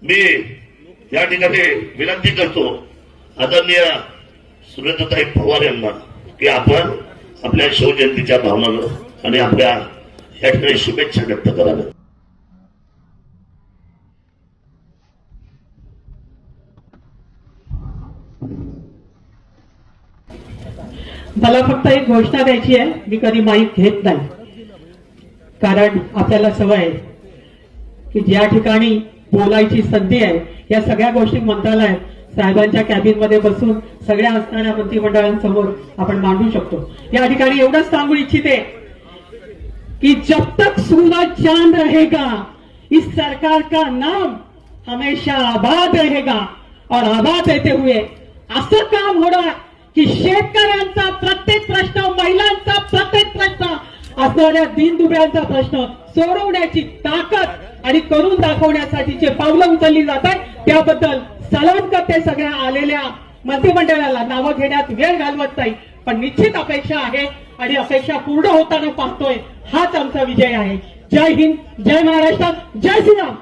मी या ठिकाणी विनंती करतो आदरणीय सुरेंद्रताई पवार यांना की आपण आपल्या शिवजयंतीच्या भावनानं आणि आपल्या या ठिकाणी शुभेच्छा व्यक्त कराव्या. मला फक्त एक घोषणा द्यायची आहे. मी कधी माईक घेत नाही, कारण आपल्याला सवय आहे की ज्या ठिकाणी बोलायची संधी आहे या सगळ्या गोष्टी मंत्रालयात साहेबांच्या कॅबिन मध्ये बसून सगळ्या असणाऱ्या मंत्रिमंडळांसमोर आपण मांडू शकतो. या ठिकाणी एवढंच सांगू इच्छिते कि जब तक सूरज चांद रहेगा इस सरकार का नाम हमेशा आबाद रहेगा. और आबाद रहते हुए असं काम होणार की शेतकऱ्यांचा प्रत्येक प्रश्न, महिलांचा प्रत्येक प्रश्न, असणाऱ्या दीनदुबळ्यांचा प्रश्न सोडवण्याची ताकद आणि करून दाखवण्यासाठी जे पावलं उचलली जात आहेत त्याबद्दल सलाम करते सगळ्या आलेल्या मंत्रिमंडळाला. नावं घेण्यात वेळ घालवत नाही, पण निश्चित अपेक्षा आहे आणि अपेक्षा पूर्ण होताना पाहतोय हाच आमचा विजय आहे. जय हिंद, जय महाराष्ट्र, जय श्रीराम.